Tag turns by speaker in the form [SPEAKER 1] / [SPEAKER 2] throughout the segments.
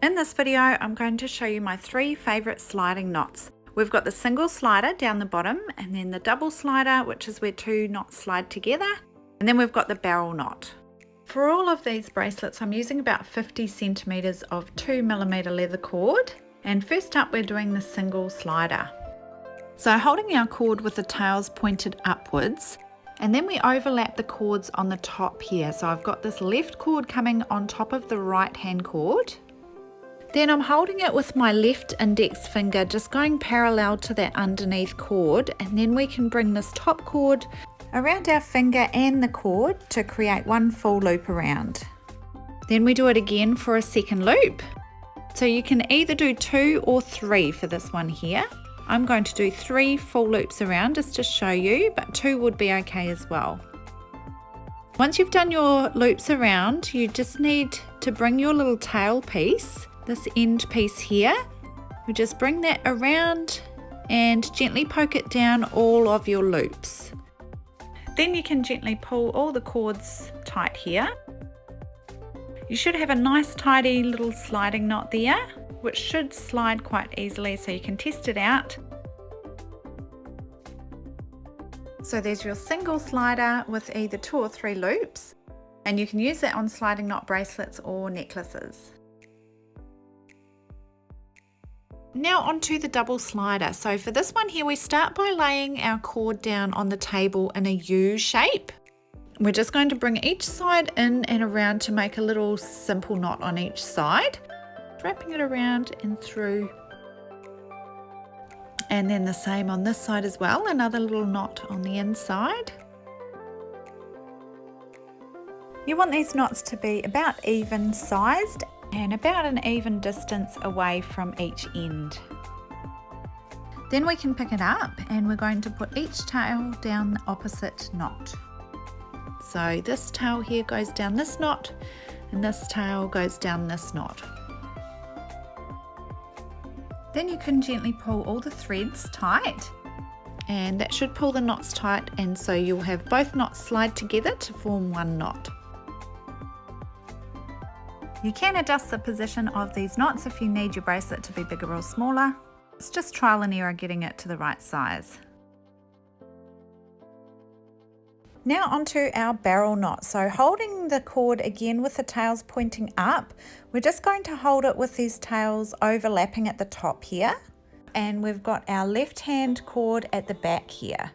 [SPEAKER 1] In this video, I'm going to show you my 3 favourite sliding knots. We've got the single slider down the bottom, and then the double slider, which is where 2 knots slide together, and then we've got the barrel knot. For all of these bracelets, I'm using about 50 centimetres of 2mm leather cord, and first up we're doing the single slider. So holding our cord with the tails pointed upwards, and then we overlap the cords on the top here. So I've got this left cord coming on top of the right hand cord. Then I'm holding it with my left index finger, just going parallel to that underneath cord, and then we can bring this top cord around our finger and the cord to create one full loop around. Then we do it again for a second loop. So you can either do 2 or 3 for this one here. I'm going to do 3 full loops around just to show you, but 2 would be okay as well. Once you've done your loops around, you just need to bring your little tail piece, this end piece here, we just bring that around and gently poke it down all of your loops. Then you can gently pull all the cords tight here. You should have a nice tidy little sliding knot there, which should slide quite easily, so you can test it out. So there's your single slider with either 2 or 3 loops, and you can use that on sliding knot bracelets or necklaces. Now onto the double slider. So for this one here, we start by laying our cord down on the table in a U shape. We're just going to bring each side in and around to make a little simple knot on each side, wrapping it around and through. And then the same on this side as well, another little knot on the inside. You want these knots to be about even sized and about an even distance away from each end. Then we can pick it up, and we're going to put each tail down the opposite knot. So this tail here goes down this knot, and this tail goes down this knot. Then you can gently pull all the threads tight, and that should pull the knots tight, and so you'll have both knots slide together to form one knot. You can adjust the position of these knots if you need your bracelet to be bigger or smaller. It's just trial and error getting it to the right size. Now onto our barrel knot. So holding the cord again with the tails pointing up, we're just going to hold it with these tails overlapping at the top here. And we've got our left hand cord at the back here.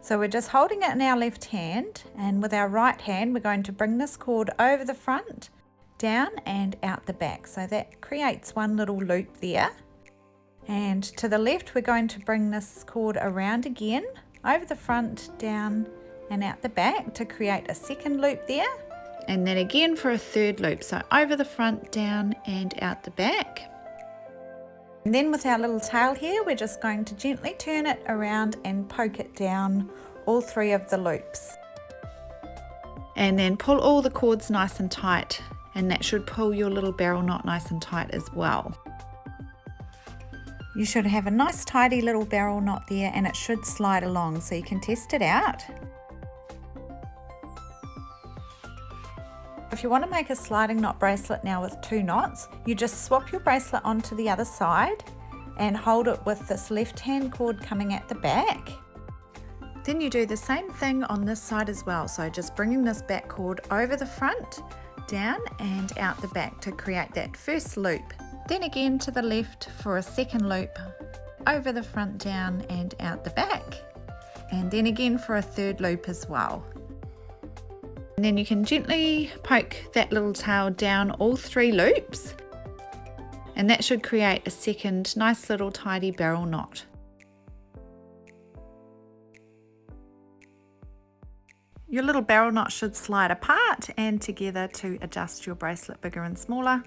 [SPEAKER 1] So we're just holding it in our left hand, and with our right hand we're going to bring this cord over the front, down and out the back. So that creates one little loop there. And to the left we're going to bring this cord around again, over the front, down and out the back to create a second loop there, and then again for a third loop, so over the front, down and out the back. And then with our little tail here, we're just going to gently turn it around and poke it down all 3 of the loops, and then pull all the cords nice and tight, and that should pull your little barrel knot nice and tight as well. You should have a nice tidy little barrel knot there, and it should slide along, so you can test it out. If you want to make a sliding knot bracelet now with 2 knots, you just swap your bracelet onto the other side and hold it with this left hand cord coming at the back. Then you do the same thing on this side as well, so just bringing this back cord over the front, down and out the back to create that first loop. Then again to the left for a second loop, over the front, down and out the back, and then again for a third loop as well. And then you can gently poke that little tail down all 3 loops, and that should create a second nice little tidy barrel knot. Your little barrel knot should slide apart and together to adjust your bracelet bigger and smaller.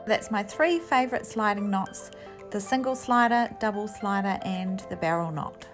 [SPEAKER 1] That's my 3 favourite sliding knots: the single slider, double slider and the barrel knot.